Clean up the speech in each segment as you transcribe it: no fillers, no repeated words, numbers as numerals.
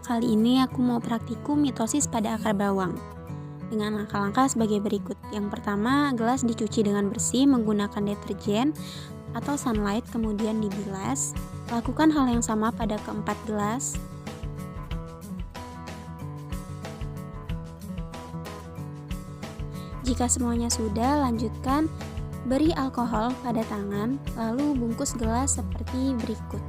kali ini aku mau praktikum mitosis pada akar bawang dengan langkah-langkah sebagai berikut. Yang pertama, gelas dicuci dengan bersih menggunakan deterjen atau sunlight, kemudian dibilas. Lakukan hal yang sama pada keempat gelas. Jika semuanya sudah, lanjutkan beri alkohol pada tangan, lalu bungkus gelas seperti berikut.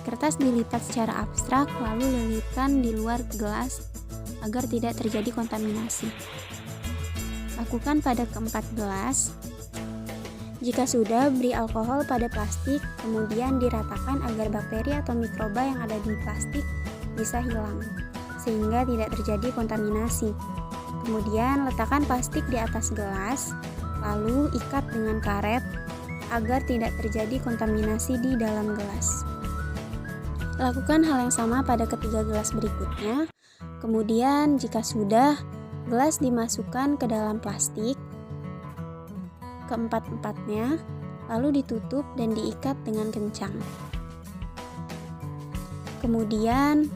Kertas dilipat secara abstrak, lalu lilitkan di luar gelas agar tidak terjadi kontaminasi. Lakukan pada keempat gelas. Jika sudah, beri alkohol pada plastik, kemudian diratakan agar bakteri atau mikroba yang ada di plastik bisa hilang, sehingga tidak terjadi kontaminasi. Kemudian letakkan plastik di atas gelas, lalu ikat dengan karet agar tidak terjadi kontaminasi di dalam gelas. Lakukan hal yang sama pada ketiga gelas berikutnya. Kemudian jika sudah, gelas dimasukkan ke dalam plastik keempat-empatnya, lalu ditutup dan diikat dengan kencang. Kemudian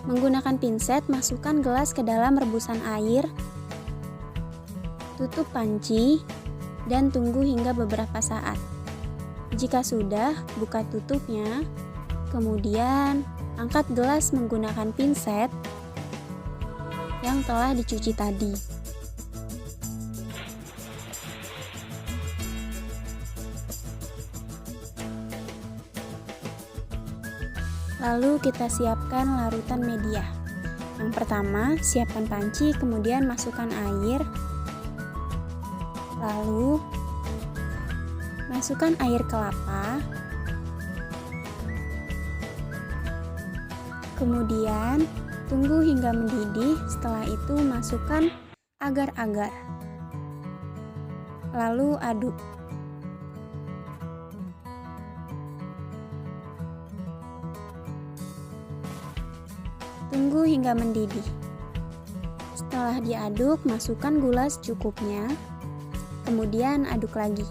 menggunakan pinset masukkan gelas ke dalam rebusan air, tutup panci, dan tunggu hingga beberapa saat. Jika sudah, buka tutupnya. Kemudian, angkat gelas menggunakan pinset yang telah dicuci tadi. Lalu kita siapkan larutan media. Yang pertama, siapkan panci, kemudian masukkan air. Lalu, masukkan air kelapa. Kemudian, tunggu hingga mendidih, setelah itu masukkan agar-agar. Lalu aduk. Tunggu hingga mendidih. Setelah diaduk, masukkan gula secukupnya. Kemudian aduk lagi.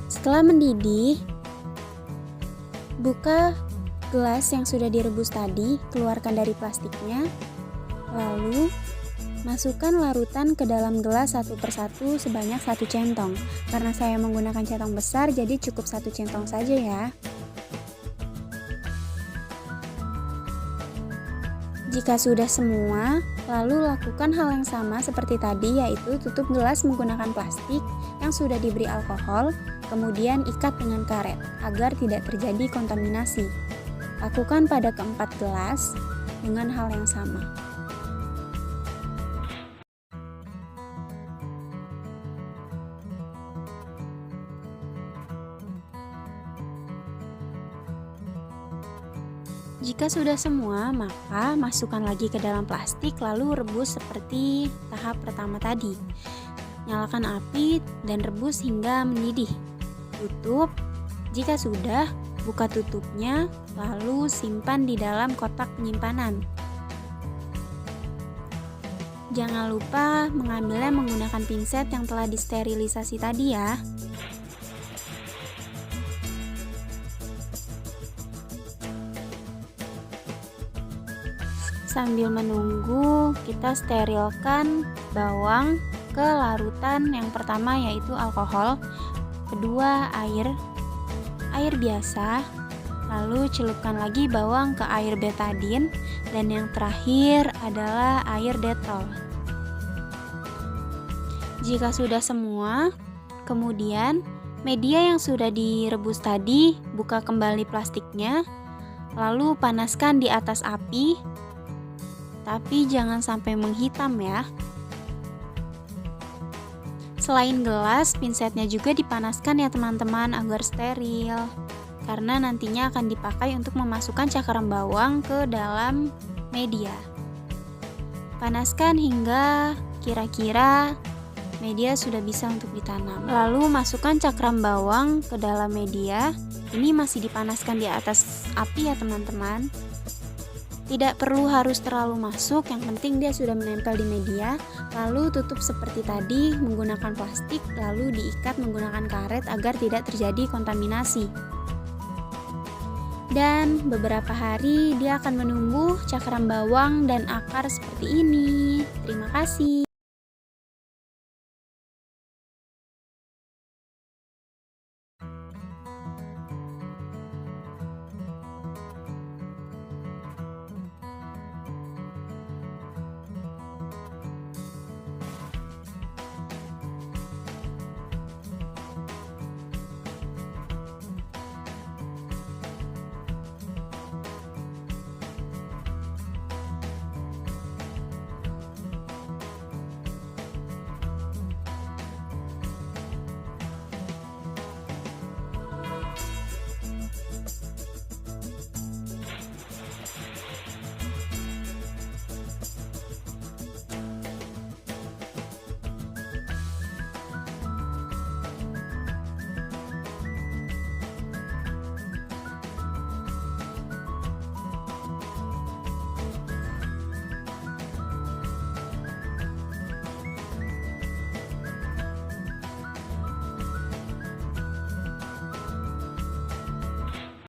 Setelah mendidih, buka gelas yang sudah direbus tadi, keluarkan dari plastiknya, lalu masukkan larutan ke dalam gelas satu persatu sebanyak 1 centong. Karena saya menggunakan centong besar, jadi cukup 1 centong saja ya. Jika sudah semua, lalu lakukan hal yang sama seperti tadi, yaitu tutup gelas menggunakan plastik yang sudah diberi alkohol, kemudian ikat dengan karet agar tidak terjadi kontaminasi. Lakukan pada keempat gelas dengan hal yang sama. Jika sudah semua, maka masukkan lagi ke dalam plastik lalu rebus seperti tahap pertama tadi. Nyalakan api dan rebus hingga mendidih. Tutup. Jika sudah, buka tutupnya lalu simpan di dalam kotak penyimpanan. Jangan lupa mengambilnya menggunakan pinset yang telah disterilisasi tadi ya. Sambil menunggu, kita sterilkan bawang ke larutan yang pertama, yaitu alkohol, kedua air biasa, lalu celupkan lagi bawang ke air betadine, dan yang terakhir adalah air dettol. Jika sudah semua, kemudian media yang sudah direbus tadi, buka kembali plastiknya, lalu panaskan di atas api, tapi jangan sampai menghitam ya. Selain gelas, pinsetnya juga dipanaskan ya teman-teman agar steril, karena nantinya akan dipakai untuk memasukkan cakaram bawang ke dalam media. Panaskan hingga kira-kira media sudah bisa untuk ditanam. Lalu masukkan cakram bawang ke dalam media. Ini masih dipanaskan di atas api ya teman-teman. Tidak perlu harus terlalu masuk, yang penting dia sudah menempel di media. Lalu tutup seperti tadi menggunakan plastik, lalu diikat menggunakan karet agar tidak terjadi kontaminasi. Dan beberapa hari dia akan menumbuh cakram bawang dan akar seperti ini. Terima kasih.